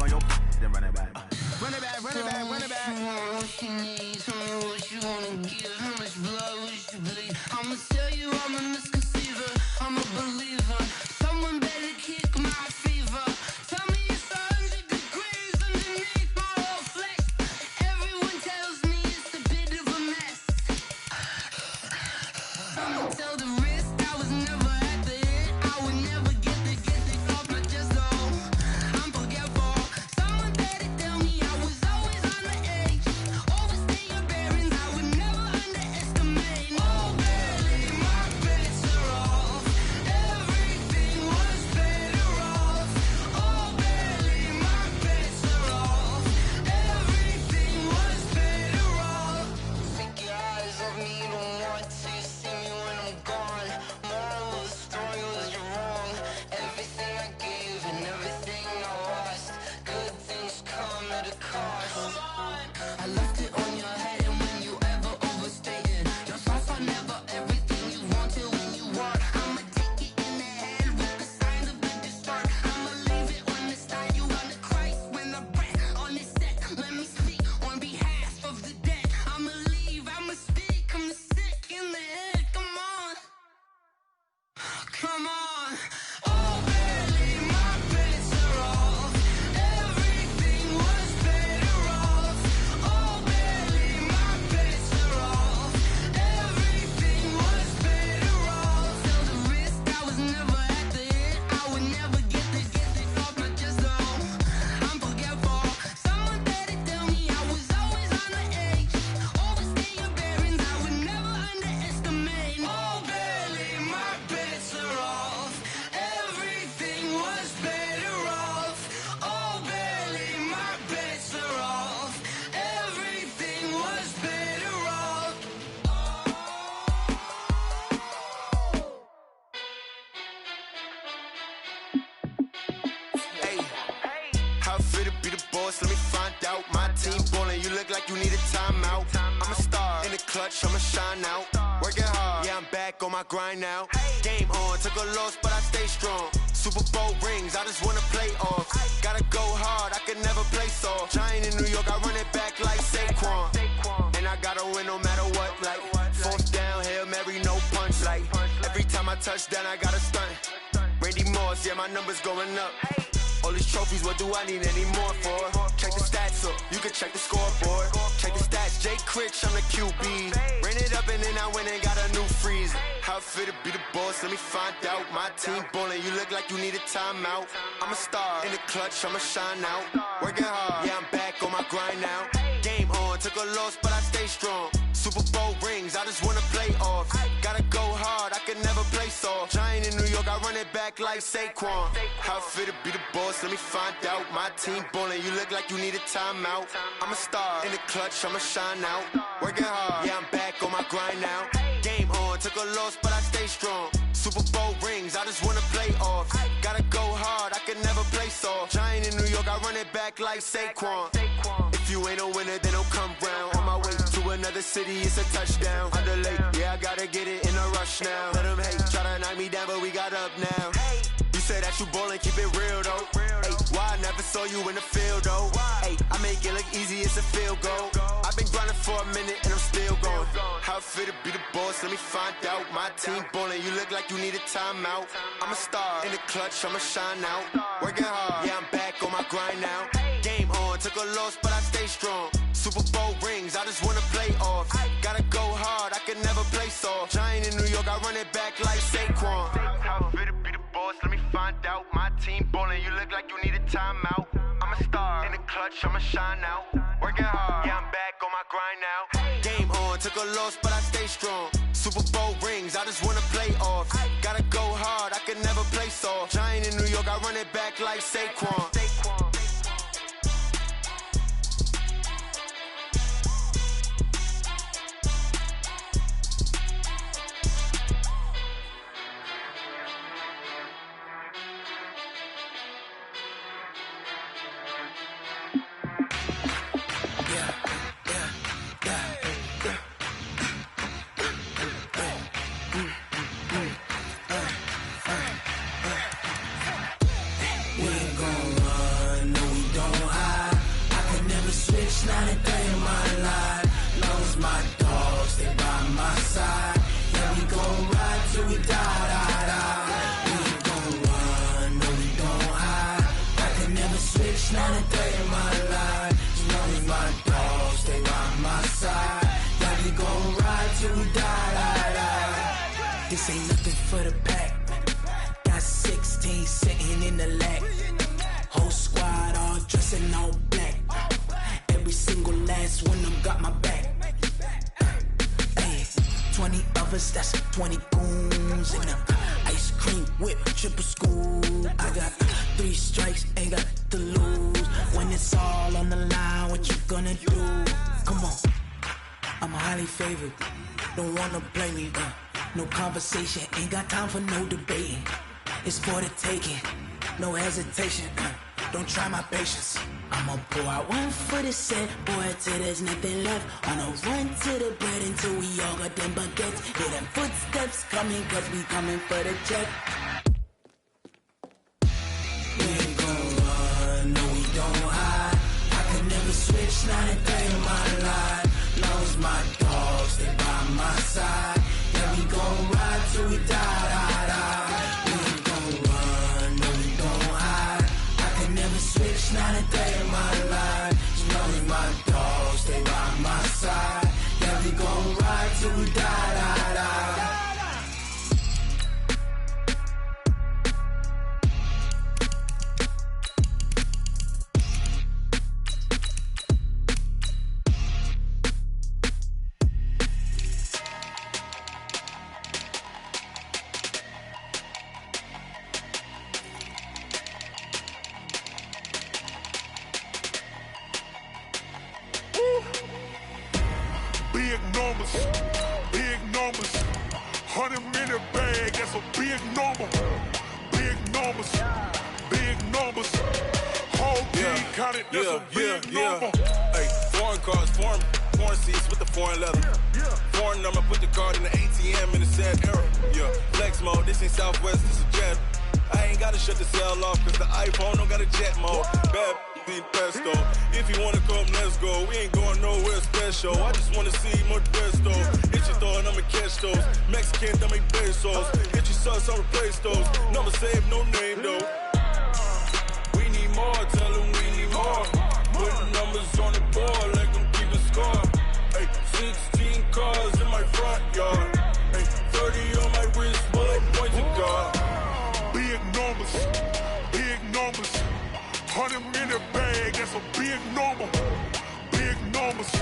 on your then run it back. Run it back, run it back, run it back. What you need, tell me what you wanna give. How much blood would you bleed? I'ma tell you I'm a misconceiver, I'm a believer. Someone better kick my fever. Tell me it's 100 degrees underneath my whole flesh. Everyone tells me it's a bit of a mess. I'ma tell the risk I was never at the hit. I would never get the off my chest though. I'm forgetful. Someone better tell me I was always on the edge. Overstay your bearings, I would never underestimate. Oh barely, my bets are off. Everything was better off. Oh barely, my bets are off. Everything was better off. Take your eyes off me, don't want to see me when I'm gone. Moral of the story was you're wrong. Everything I gave and everything I lost. Good things come at a cost. I left it on your head, and when you ever overstay it, your thoughts are never everything you wanted when you want. I'ma take it in the head with the signs of a distort. I'ma leave it on the side. You on the Christ when the breath on the set. Let me speak on behalf of the dead. I'ma leave, I'ma speak. I'm the sick in the head. Come on, come on. Oh, barely, my bets are off. Everything was better off. Oh, barely, my bets are off. Everything was better off. Tell the risk I was never at the hit. I would never get the off my chest though. I'm forgetful. Someone better tell me I was always on the edge. Overstay your bearings, I would never underestimate. Oh, barely, my bets are off. Everything was better off. Oh, barely, my bets are off. Everything was better off. Hey, how it feel to be the boss? Let me find out. My team ballin', you look like you need a timeout. I'm a star in the clutch, I'ma shine out. Working hard, yeah, I'm back on my grind now. Game on, took a loss, but I stay strong. Super Bowl rings, I just wanna play off. Gotta go hard, I can never play soft. Giant in New York, I run it back like Saquon. And I gotta win no matter what, like fourth down, Hail Mary, no punch. Like every time I touch down, I gotta stunt. Randy Moss, yeah, my numbers going up. All these trophies, what do I need any more for? Check the stats up, you can check the scoreboard. Check the stats, Jay Critch, I'm the QB. Ran it up and then I went and got a new freeze. How it feel to be the boss, let me find out. My team ballin', you look like you need a timeout. I'm a star in the clutch, I'ma shine out. Working hard, yeah, I'm back on my grind now. Game on, took a loss, but I stay strong. Super Bowl rings, I just wanna play off. Gotta go hard, I can never play soft. Giant in New York, I run it back like Saquon. How it feel to be the boss, let me find out. My team ballin', you look like you need a timeout. I'm a star in the clutch, I'ma shine out. Working hard, yeah, I'm back on my grind now. Game on, took a loss, but I stay strong. Super Bowl rings, I just wanna play off. Gotta go hard, I can never play soft. Giant in New York, I run it back like Saquon. If you ain't a winner, then don't come round. On my way to another city, it's a touchdown. Underlay, yeah, I gotta get it in a rush now. Let them hate, try to knock me down, but we got up now. You say that you ballin', keep it real though. Hey, why I never saw you in the field though? Hey, I make it look easy, it's a field goal. I've been grinding for a minute and I'm still going. How it feel to be the boss, let me find out. My team ballin', you look like you need a timeout. I'm a star in the clutch, I'ma shine out. Working hard, yeah, I'm back on my grind now. Game on, took a loss, but I stay strong. Super Bowl rings, I just wanna play off. Gotta go hard, I can never play soft. Giant in New York, I run it back like Saquon. How it feel to be the boss, let me find out. My team ballin', you look like you need a timeout. I'm a star in the clutch, I'ma shine out. Working hard, yeah, I'm back on my grind now. Game on, took a loss, but I stay strong. Super Bowl rings, I just wanna play off. Gotta go hard, I can never play soft. Giant in New York, I run it back like Saquon. We gon' run. not a day in my life. As long as my dogs stay by my side. Yeah, we gon' ride till we die. This ain't nothing for the pack. Got 16 sitting in the lag. Whole squad all dressed in all black. Every single last one of them got my back. Hey, 20 of us, that's 20 goons in the ice cream whip, triple scoop. I got 3 strikes, ain't got to lose. When it's all on the line, what you gonna do? Come on, I'm highly favored. Don't wanna play me, no conversation, ain't got time for no debating. It's for the taking, no hesitation. Don't try my patience. I'ma pour out one for the set, boy, till there's nothing left. On a run to the bread until we all got them baguettes. Hear them footsteps coming, cause we coming for the check. We ain't gon' run, no we don't hide. I can never switch, not a day in my life. Long as my dogs stay by my side. Yeah, we gon' ride till we die. We ain't gon' run, no we don't hide. I can never switch, not a day in my life. As long as my dogs stay by my side. Yeah, we gon' ride till we die. Big numbers, 100 minute bag, that's a big number. Big numbers, whole team counted, that's a big number. Hey, foreign cars, foreign seats with the foreign leather. Foreign number, put the card in the ATM in the sad era. Yeah, flex mode, this ain't Southwest, this is jet. I ain't gotta shut the cell off, cause the iPhone don't got a jet mode. Bad pesto. If you wanna come, let's go. We ain't going nowhere special. I just wanna see more Modesto. Hit your thought, I'ma catch those. Mexican, I make pesos. Hit your sauce, I'll replace those. Number saved, no name though. We need more, tell them we need more. Putting numbers on the board, let them keep a score. Hey, 16 cars in my front yard. Hey, 30 on my wrist, bullet point to God. Big numbers, 100 minute bag, that's a big number. Big numbers,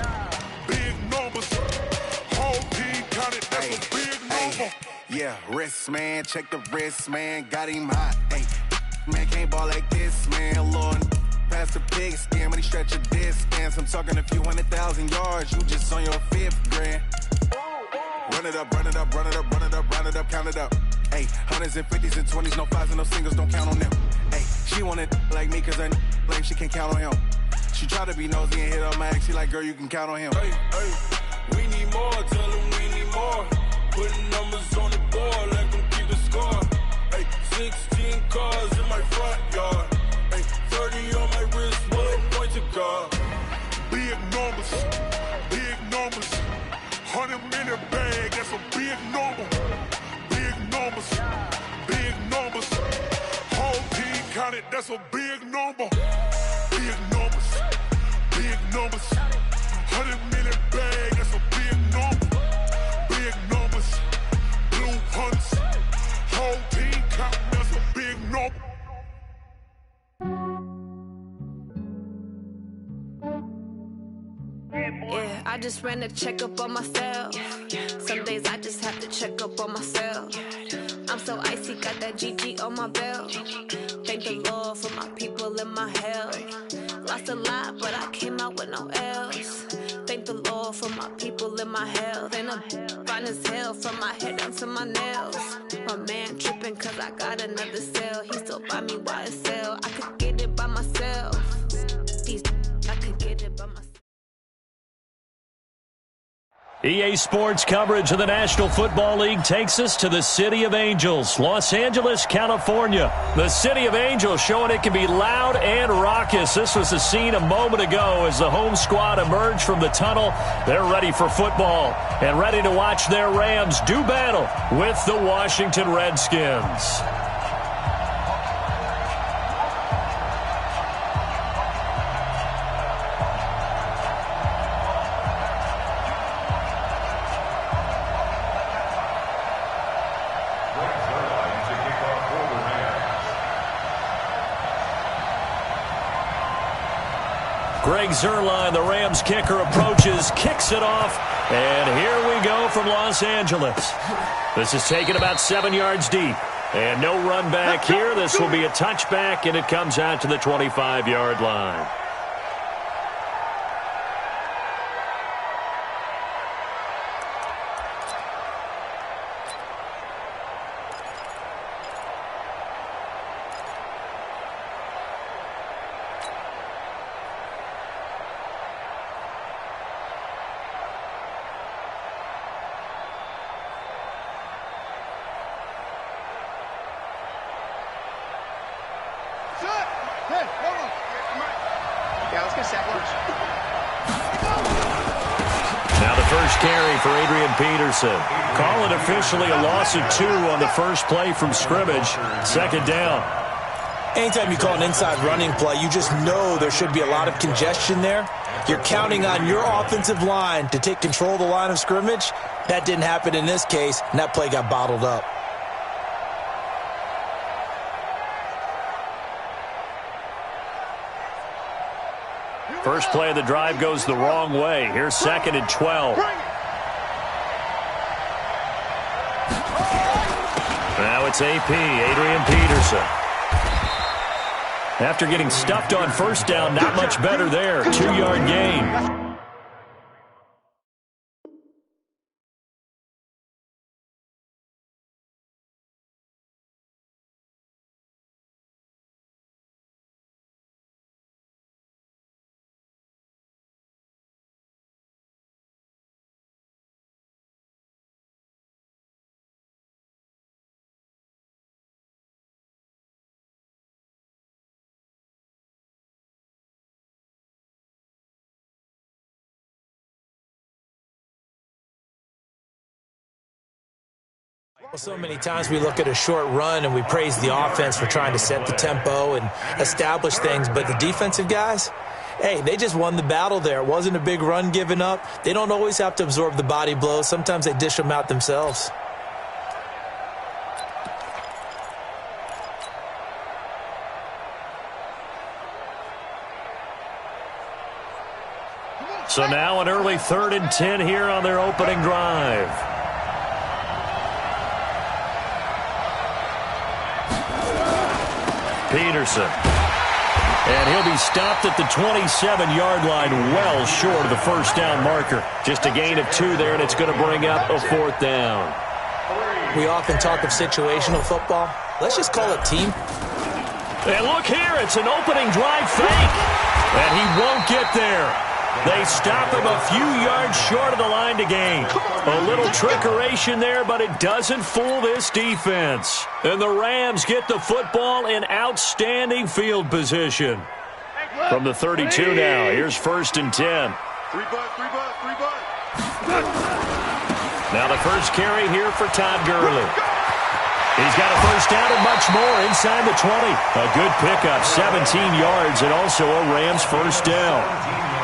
whole team counted, that's a big number. Yeah, wrist man, check the wrist man, got him hot. Ay, man can't ball like this, man. Lord, past the pig skin when he stretch a distance. I'm talking a few 100,000 yards, you just on your 5th grand. Run it up, count it up. Ay, hundreds and 50s and 20s, no 5s and no singles, don't count on them. Ay, she want it like me cause her lame, she can't count on him. She try to be nosy and hit on my ex, she like, girl, you can count on him. Hey, we need more, tell them we need more. Putting numbers on the board, let them keep the score. Hey, 16 cars in my front yard. Hey, 30 on my wrist, bullet point to God. Big numbers, 100 minute bag, that's a big number. Big numbers, whole team counted, that's a big number. Big numbers, 100 minute bag, that's a big number. Big numbers, blue hunts, whole team counting, that's a big number. Yeah, I just ran a checkup on myself. Some days I just have to check up on myself. I'm so icy, got that GG on my belt. Thank the Lord for my people and my health. Lost a lot, but I came out with no else. Thank the Lord for my people and my health. And I'm fine as hell from my head down to my nails. My man tripping cause I got another cell. He still buy me YSL. I could get it by myself. I could get it by myself. EA Sports coverage of the National Football League takes us to the City of Angels, Los Angeles, California. The City of Angels showing it can be loud and raucous. This was the scene a moment ago as the home squad emerged from the tunnel. They're ready for football and ready to watch their Rams do battle with the Washington Redskins. Greg Zuerlein, the Rams kicker, approaches, kicks it off, and here we go from Los Angeles. This is taken about 7 yards deep. And no run back here. This will be a touchback, and it comes out to the 25-yard line. Now the first carry for Adrian Peterson. Call it officially a loss of 2 on the first play from scrimmage. Second down. Anytime you call an inside running play, you just know there should be a lot of congestion there. You're counting on your offensive line to take control of the line of scrimmage. That didn't happen in this case, and that play got bottled up. First play of the drive goes the wrong way. Here's 2nd and 12. Now it's AP, Adrian Peterson. After getting stuffed on first down, not much better there. 2-yard gain. Well, so many times we look at a short run and we praise the offense for trying to set the tempo and establish things, but the defensive guys, hey, they just won the battle there. It wasn't a big run given up. They don't always have to absorb the body blows. Sometimes they dish them out themselves. So now an early 3rd and 10 here on their opening drive. Peterson. And he'll be stopped at the 27-yard line, well short of the first down marker. Just a gain of 2 there, and it's going to bring up a 4th down. We often talk of situational football. Let's just call it team. And look here, it's an opening drive fake. And he won't get there. They stop him a few yards short of the line to gain. A little trickeration there, but it doesn't fool this defense. And the Rams get the football in outstanding field position. From the 32 now, here's 1st and 10. Now the first carry here for Todd Gurley. He's got a first down and much more inside the 20. A good pickup, 17 yards, and also a Rams first down.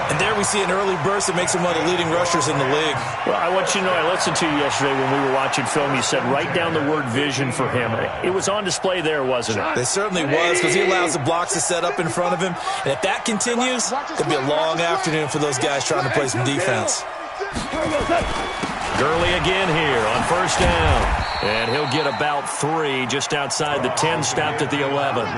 And there we see an early burst that makes him one of the leading rushers in the league. Well, I want you to know, I listened to you yesterday when we were watching film. You said write down the word vision for him. It was on display there, wasn't it? It certainly was, because he allows the blocks to set up in front of him. And if that continues, it'll be a long afternoon for those guys trying to play some defense. Gurley again here on first down. And he'll get about 3 just outside the 10, stopped at the 11.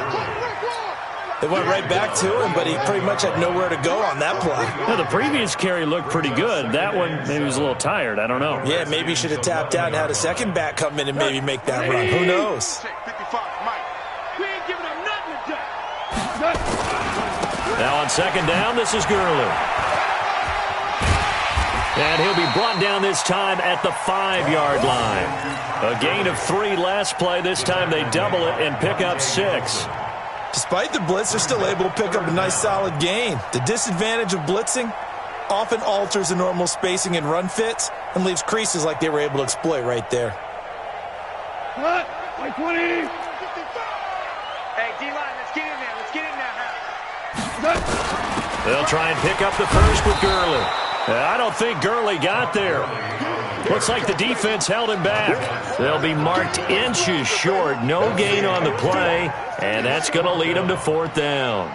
They went right back to him, but he pretty much had nowhere to go on that play. Well, the previous carry looked pretty good. That one, maybe he was a little tired. I don't know. Yeah, maybe he should have tapped out and had a second back come in and maybe make that run. Who knows? Now on second down, this is Gurley. And he'll be brought down this time at the 5-yard line. A gain of 3 last play. This time they double it and pick up 6. Despite the blitz, they're still able to pick up a nice solid gain. The disadvantage of blitzing often alters the normal spacing and run fits and leaves creases like they were able to exploit right there. What? 20. Hey, D-line, let's get in there. Let's get in there. They'll try and pick up the first with Gurley. I don't think Gurley got there. Looks like the defense held him back. They'll be marked inches short. No gain on the play, and that's going to lead them to 4th down.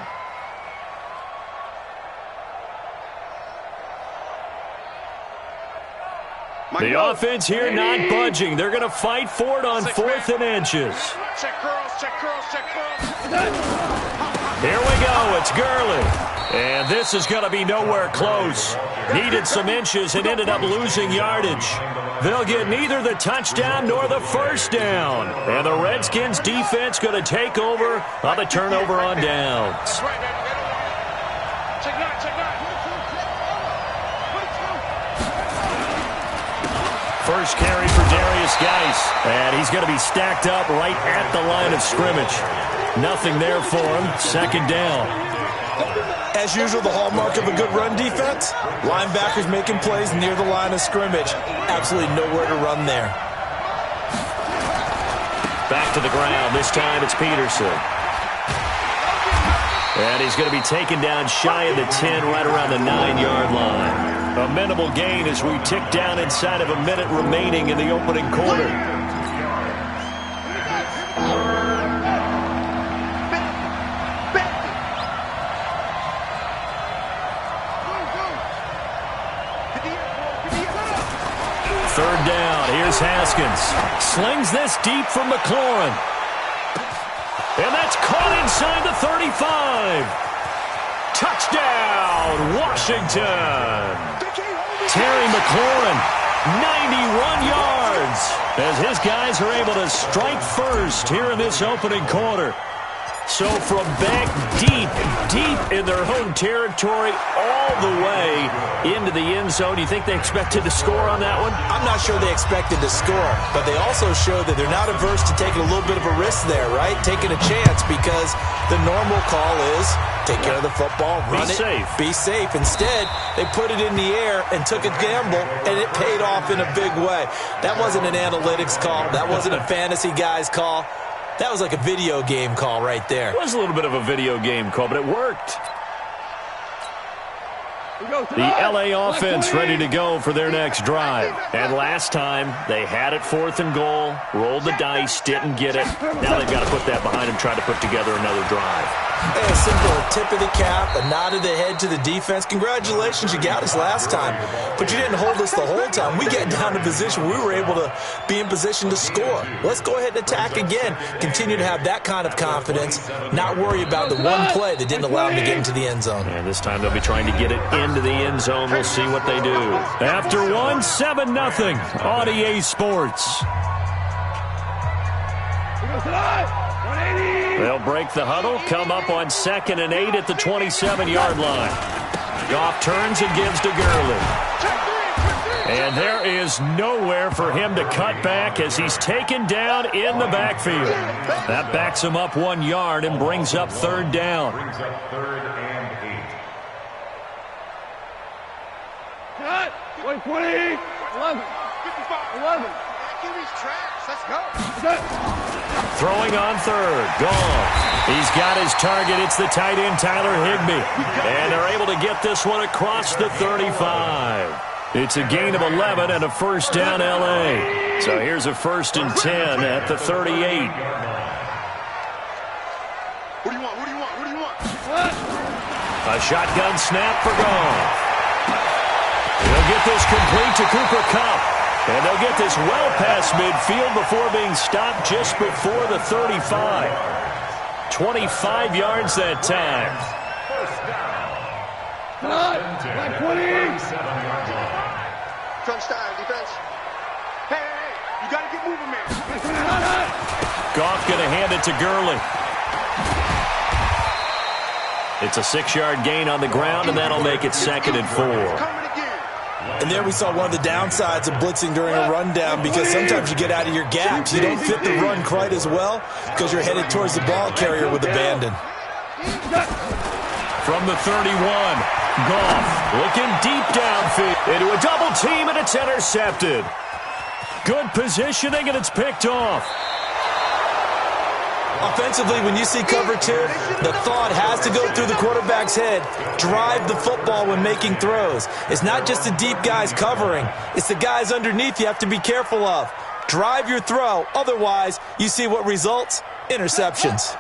The offense here not budging. They're going to fight for it on 4th and inches. Check curls, check curls, check curls. Here we go. It's Gurley. And this is going to be nowhere close. Needed some inches and ended up losing yardage. They'll get neither the touchdown nor the first down. And the Redskins defense going to take over on the turnover on downs. Check 9, check 9. First carry for Darius Geis. And he's going to be stacked up right at the line of scrimmage. Nothing there for him. Second down. As usual, the hallmark of a good run defense, linebackers making plays near the line of scrimmage. Absolutely nowhere to run there. Back to the ground. This time it's Peterson. And he's going to be taken down shy of the 10, right around the 9-yard line. A minimal gain as we tick down inside of a minute remaining in the opening quarter. Third down. Here's Haskins. Slings this deep from McLaurin. And that's caught inside the 35. Touchdown, Washington. Terry McLaurin, 91 yards, as his guys are able to strike first here in this opening quarter. So from back deep in their own territory, all the way into the end zone. You think they expected to score on that one? I'm not sure they expected to score, but they also showed that they're not averse to taking a little bit of a risk there, right? Taking a chance, because the normal call is take care of the football, run it, be safe. Instead, they put it in the air and took a gamble, and it paid off in a big way. That wasn't an analytics call. That wasn't a fantasy guy's call. That was like a video game call right there. It was a little bit of a video game call, but it worked. The L.A. offense ready to go for their next drive. And last time, they had it 4th and goal, rolled the dice, didn't get it. Now they've got to put that behind them, try to put together another drive. Hey, a simple tip of the cap, a nod of the head to the defense. Congratulations, you got us last time. But you didn't hold us the whole time. We got down to position. We were able to be in position to score. Let's go ahead and attack again. Continue to have that kind of confidence, not worry about the one play that didn't allow them to get into the end zone. And this time they'll be trying to get it into the end zone. We'll see what they do. After 7-0 on EA Sports. They'll break the huddle, come up on 2nd and 8 at the 27-yard line. Goff turns and gives to Gurley. And there is nowhere for him to cut back as he's taken down in the backfield. That backs him up 1 yard and brings up 3rd down. Cut! 120! 11! 11! Let's go! Throwing on 3rd. Gone. He's got his target. It's the tight end, Tyler Higbee. And they're able to get this one across the 35. It's a gain of 11 and a first down, L.A. So here's a 1st and 10 at the 38. What do you want? What do you want? What do you want? A shotgun snap for Goff. They'll get this complete to Cooper Kupp. And they'll get this well past midfield before being stopped just before the 35. 25 yards that time. Cut! 20! Crunch time, defense. Hey, you got to get moving, man. Goff going to hand it to Gurley. It's a 6-yard gain on the ground, and that'll make it 2nd and 4. And there we saw one of the downsides of blitzing during a rundown, because sometimes you get out of your gaps. You don't fit the run quite as well because you're headed towards the ball carrier with abandon. From the 31, Goff looking deep downfield into a double team, and it's intercepted. Good positioning, and it's picked off. Offensively, when you see cover 2, the thought has to go through the quarterback's head. Drive the football when making throws. It's not just the deep guys covering. It's the guys underneath you have to be careful of. Drive your throw. Otherwise, you see what results? Interceptions.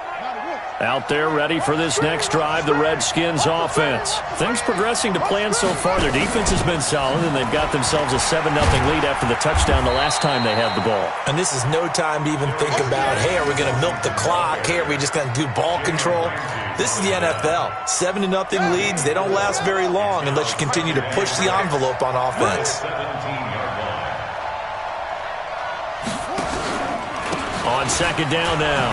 Out there ready for this next drive, the Redskins offense. Things progressing to plan so far. Their defense has been solid, and they've got themselves a 7-0 lead after the touchdown the last time they had the ball. And this is no time to even think about, hey, are we going to milk the clock? Hey, are we just going to do ball control? This is the NFL. 7-0 leads, they don't last very long unless you continue to push the envelope on offense. On second down now.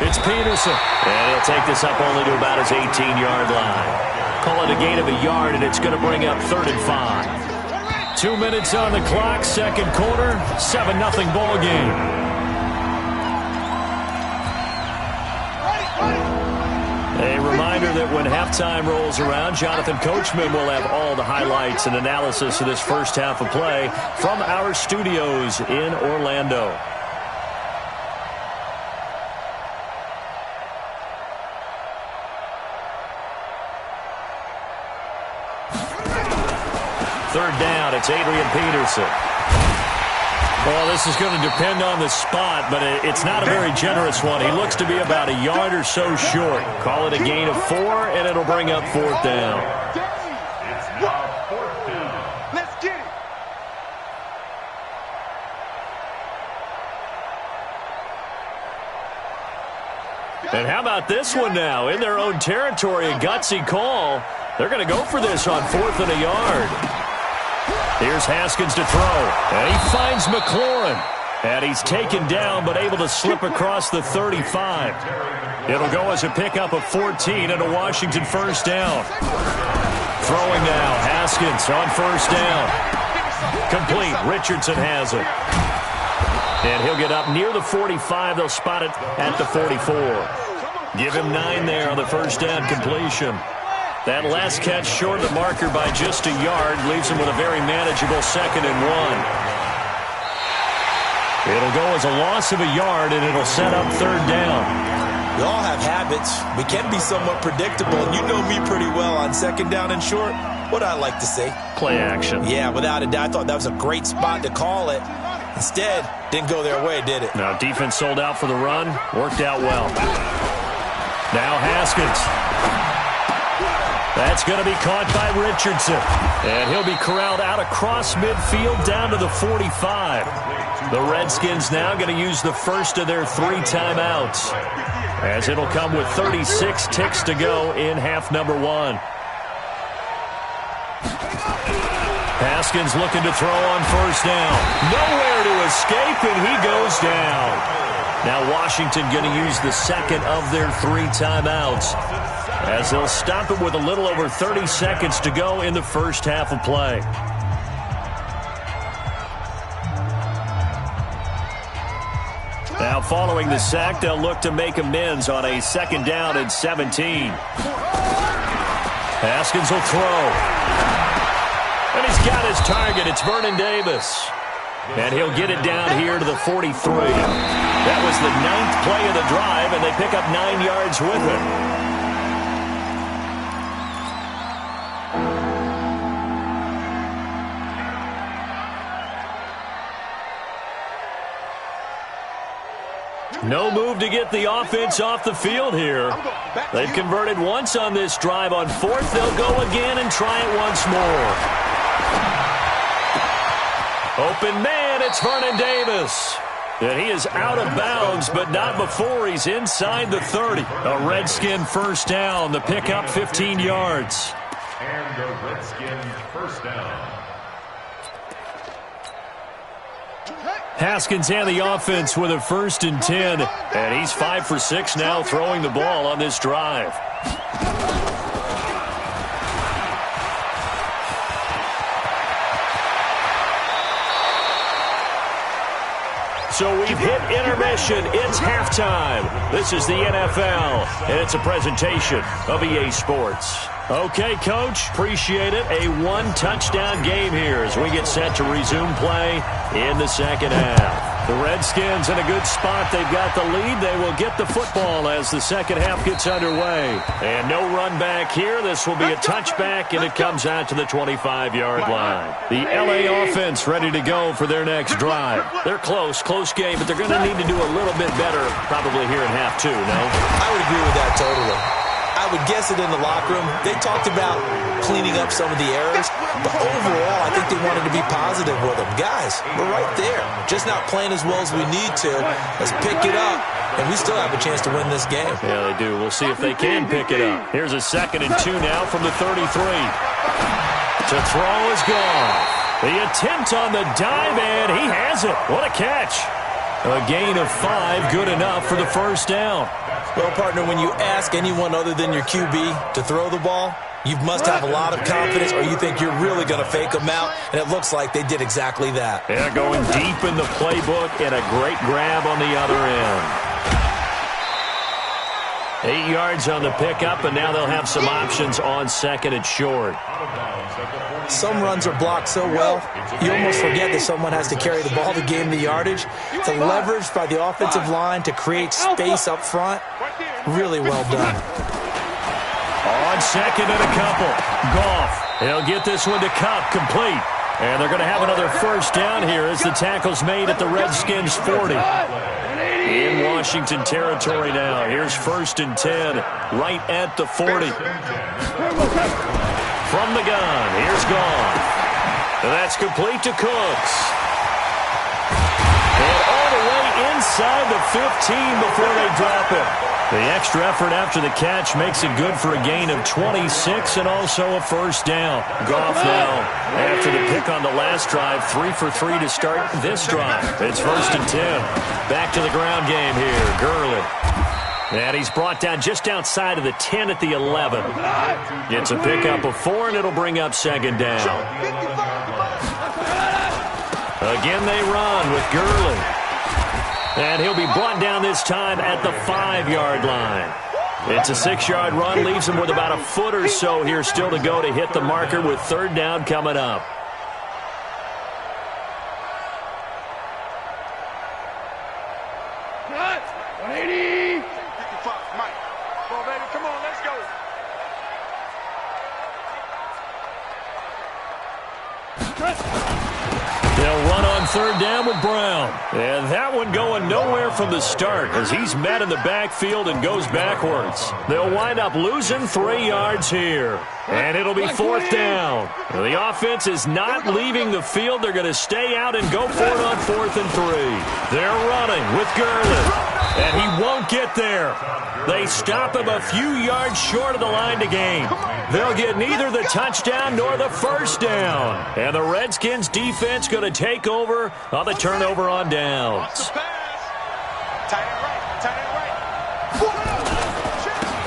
It's Peterson, and he'll take this up only to about his 18-yard line. Call it a gain of a yard, and it's going to bring up 3rd and 5. 2 minutes on the clock, second quarter, 7-0 ball game. A reminder that when halftime rolls around, Jonathan Coachman will have all the highlights and analysis of this first half of play from our studios in Orlando. Third down, it's Adrian Peterson. Well, this is going to depend on the spot, but it's not a very generous one. He looks to be about a yard or so short. Call it a gain of 4, and it'll bring up 4th down. Let's get it. And how about this one now? In their own territory, a gutsy call. They're going to go for this on 4th and a yard. Here's Haskins to throw, and he finds McLaurin. And he's taken down, but able to slip across the 35. It'll go as a pickup of 14 and a Washington first down. Throwing now, Haskins on first down. Complete, Richardson has it. And he'll get up near the 45. They'll spot it at the 44. Give him 9 there on the first down completion. That last catch short of the marker by just a yard leaves him with a very manageable 2nd and 1. It'll go as a loss of a yard, and it'll set up 3rd down. We all have habits. We can be somewhat predictable, and you know me pretty well on 2nd down and short. What I like to say? Play action. Yeah, without a doubt. I thought that was a great spot to call it. Instead, didn't go their way, did it? No, defense sold out for the run. Worked out well. Now Haskins. That's going to be caught by Richardson. And he'll be corralled out across midfield down to the 45. The Redskins now going to use the first of their 3 timeouts, as it'll come with 36 ticks to go in half number 1. Haskins looking to throw on first down. Nowhere to escape, and he goes down. Now Washington going to use the second of their 3 timeouts, as they'll stop it with a little over 30 seconds to go in the first half of play. Now following the sack, they'll look to make amends on a 2nd down and 17. Haskins will throw. And he's got his target. It's Vernon Davis. And he'll get it down here to the 43. That was the 9th play of the drive, and they pick up 9 yards with it. No move to get the offense off the field here. They've converted once on this drive. On 4th, they'll go again and try it once more. Open man, it's Vernon Davis. And he is out of bounds, but not before he's inside the 30. A Redskin first down. The pickup 15 yards. And the Redskin first down. Haskins and the offense with a 1st and 10. And he's 5 for 6 now throwing the ball on this drive. So we've hit intermission. It's halftime. This is the NFL, and it's a presentation of EA Sports. Okay, Coach, appreciate it. A one-touchdown game here as we get set to resume play in the second half. The Redskins in a good spot. They've got the lead. They will get the football as the second half gets underway. And no run back here. This will be a touchback, and it comes out to the 25-yard line. The L.A. offense ready to go for their next drive. They're close game, but they're going to need to do a little bit better probably here in half two, no? I would agree with that totally. I would guess it in the locker room. They talked about cleaning up some of the errors, but overall, I think they wanted to be positive with them. Guys, we're right there. Just not playing as well as we need to. Let's pick it up, and we still have a chance to win this game. Yeah, they do. We'll see if they can pick it up. Here's a 2nd and 2 now from the 33. To throw is gone. The attempt on the dive, and he has it. What a catch. A gain of 5, good enough for the first down. Well, partner, when you ask anyone other than your QB to throw the ball, you must have a lot of confidence, or you think you're really going to fake them out, and it looks like they did exactly that. They're going deep in the playbook, and a great grab on the other end. 8 yards on the pickup, and now they'll have some options on 2nd and short. Some runs are blocked so well, you almost forget that someone has to carry the ball to gain the yardage. The leverage by the offensive line to create space up front, really well done. On 2nd and a couple, Goff. He'll get this one to Kupp, complete. And they're going to have another first down here as the tackle's made at the Redskins' 40. In Washington territory now. Here's 1st and 10, right at the 40. From the gun, here's Goff. That's complete to Cooks. And all the way inside the 15 before they drop it. The extra effort after the catch makes it good for a gain of 26 and also a first down. Goff now, after the pick on the last drive, 3 for 3 to start this drive. It's 1st and 10. Back to the ground game here, Gurley. And he's brought down just outside of the 10 at the 11. Gets a pickup of 4, and it'll bring up 2nd down. Again they run with Gurley. And he'll be brought down this time at the 5-yard line. It's a 6-yard run, leaves him with about a foot or so here still to go to hit the marker with 3rd down coming up. They'll run on 3rd down with Brown. And that one going nowhere from the start as he's met in the backfield and goes backwards. They'll wind up losing 3 yards here. And it'll be 4th down. The offense is not leaving the field. They're going to stay out and go for it on 4th and 3. They're running with Gurley. And he won't get there. They stop him a few yards short of the line to gain. They'll get neither the touchdown nor the first down. And the Redskins defense going to take over on the turnover on downs.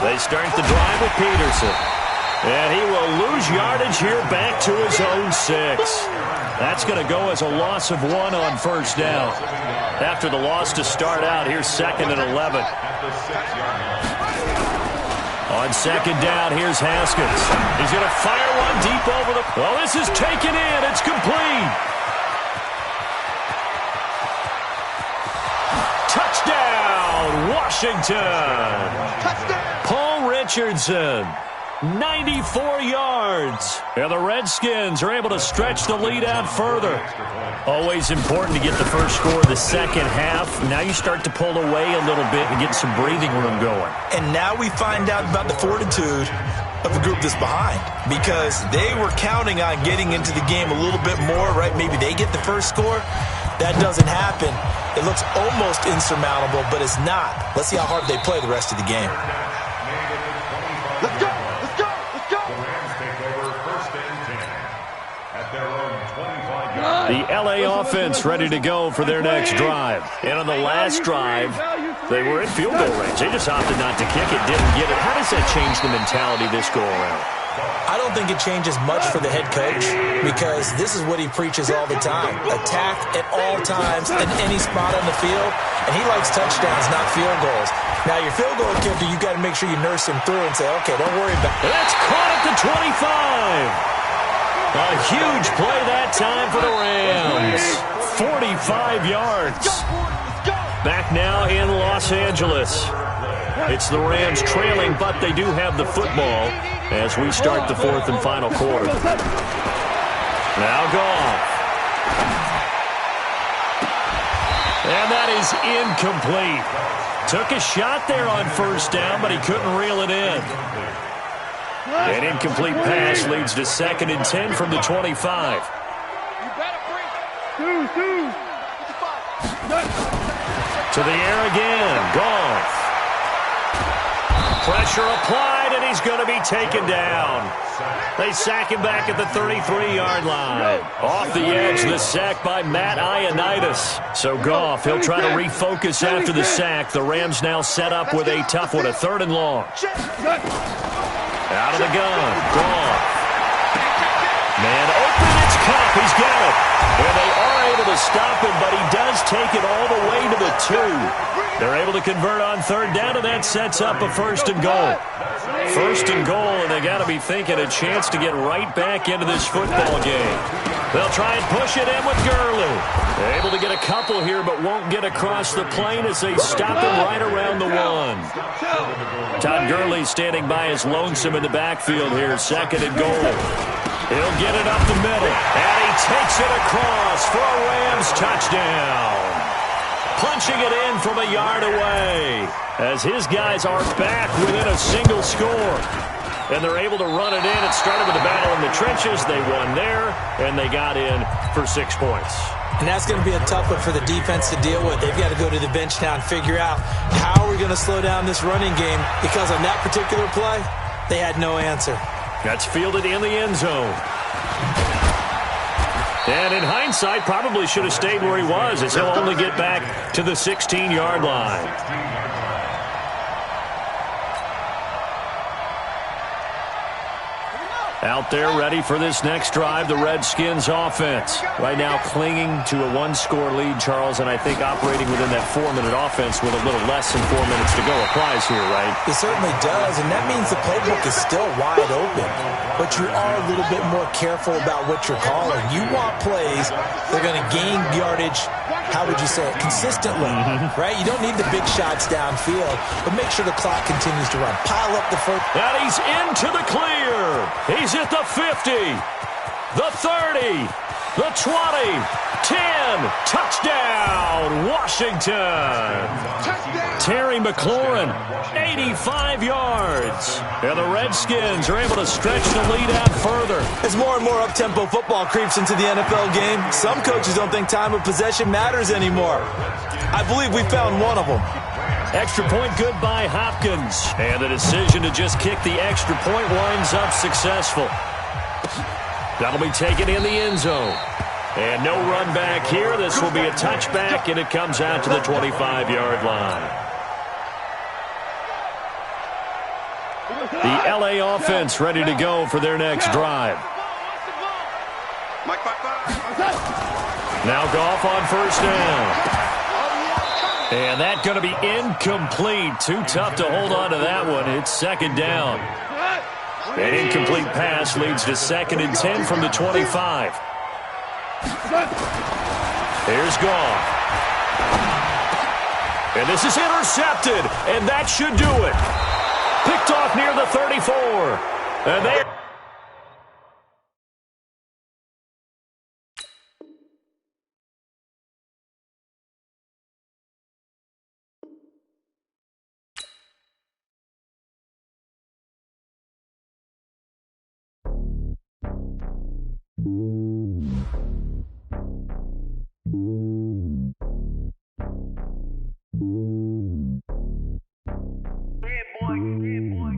They start the drive with Peterson. And he will lose yardage here back to his own 6. That's going to go as a loss of 1 on first down. After the loss to start out, here's 2nd and 11. On 2nd down, here's Haskins. He's going to fire one deep over the... Well, this is taken in. It's complete. Touchdown, Washington. Touchdown. Paul Richardson. 94 yards. And the Redskins are able to stretch the lead out further. Always important to get the first score of the second half. Now you start to pull away a little bit and get some breathing room going. And now we find out about the fortitude of the group that's behind, because they were counting on getting into the game a little bit more, right? Maybe they get the first score. That doesn't happen. It looks almost insurmountable, but it's not. Let's see how hard they play the rest of the game. Let's go! The L.A. offense ready to go for their next drive. And on the last drive, they were in field goal range. They just opted not to kick it, didn't get it. How does that change the mentality this go-around? I don't think it changes much for the head coach, because this is what he preaches all the time. Attack at all times in any spot on the field, and he likes touchdowns, not field goals. Now, your field goal kicker, you got to make sure you nurse him through and say, okay, don't worry about it. That's caught at the 25. A huge play that time for the Rams. 45 yards. Back now in Los Angeles. It's the Rams trailing, but they do have the football as we start the fourth and final quarter. Now Goff. And that is incomplete. Took a shot there on first down, but he couldn't reel it in. An incomplete pass leads to 2nd and 10 from the 25. To the air again. Goff. Pressure applied, and he's going to be taken down. They sack him back at the 33-yard line. Off the edge, the sack by Matt Ioannidis. So Goff, he'll try to refocus after the sack. The Rams now set up with a tough one, a 3rd and long. Out of the gun, Goff. Man open, it's Kupp. He's got it. And they are able to stop him, but he does take it all the way to the 2. They're able to convert on 3rd down, and that sets up a 1st and goal. 1st and goal, and they got to be thinking a chance to get right back into this football game. They'll try and push it in with Gurley. They're able to get a couple here, but won't get across the plane as they stop him right around the 1. Todd Gurley standing by his lonesome in the backfield here, 2nd and goal. He'll get it up the middle, and he takes it across for a Rams touchdown. Punching it in from a yard away as his guys are back within a single score. And they're able to run it in. It started with a battle in the trenches. They won there, and they got in for 6 points. And that's going to be a tough one for the defense to deal with. They've got to go to the bench now and figure out how are we going to slow down this running game, because on that particular play, they had no answer. That's fielded in the end zone. And in hindsight, probably should have stayed where he was, as he'll only get back to the 16-yard line. Out there ready for this next drive, the Redskins offense. Right now clinging to a 1-score lead, Charles, and I think operating within that 4-minute offense with a little less than 4 minutes to go applies here, right? It certainly does, and that means the playbook is still wide open. But you are a little bit more careful about what you're calling. You want plays that are going to gain yardage, how would you say it, consistently, right? You don't need the big shots downfield, but make sure the clock continues to run. Pile up the first. And he's into the clear. He's at the 50, the 30, the 20, 10. Touchdown, Washington. Terry McLaurin, 85 yards. And the Redskins are able to stretch the lead out further. As more and more up-tempo football creeps into the NFL game, some coaches don't think time of possession matters anymore. I believe we found one of them. Extra point good by Hopkins. And the decision to just kick the extra point winds up successful. That'll be taken in the end zone. And no run back here. This will be a touchback, and it comes out to the 25-yard line. The LA offense ready to go for their next drive. Now Goff on 1st down. And that's going to be incomplete. Too tough to hold on to that one. It's 2nd down. An incomplete pass leads to 2nd and 10 from the 25. Here's Goff. And this is intercepted. And that should do it. Picked off near the 34. And they...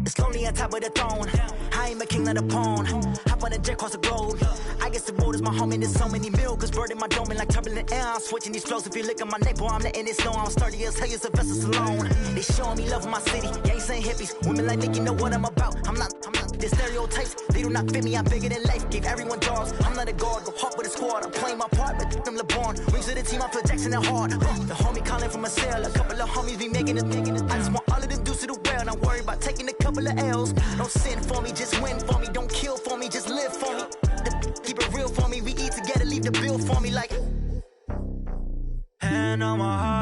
It's lonely on top of the throne. I ain't a king of the pawn. Hop on a jet across the globe. I guess the road is my home and there's so many milkers. Bird in my dome and like turbulent air. I'm switching these flows. If you look at my neck, boy, I'm letting it snow. I'm sturdy as hell as a vessel alone. They showing me love in my city. Gangs ain't hippies. Women like Nicky know what I'm about. I'm not The stereotypes, they do not fit me. I'm bigger than life. Gave everyone dogs. I'm not a guard. Go hop with a squad. I'm playing my part, but them LeBron. Rings to the team. I feel Jackson and hard. The homie calling from a cell. A couple of homies be making it. I just want all of them dudes to do well. Not worry about taking a couple of L's. Don't sin for me, just win for me. Don't kill for me, just live for me. Keep it real for me. We eat together, leave the bill for me like. Hand on my heart.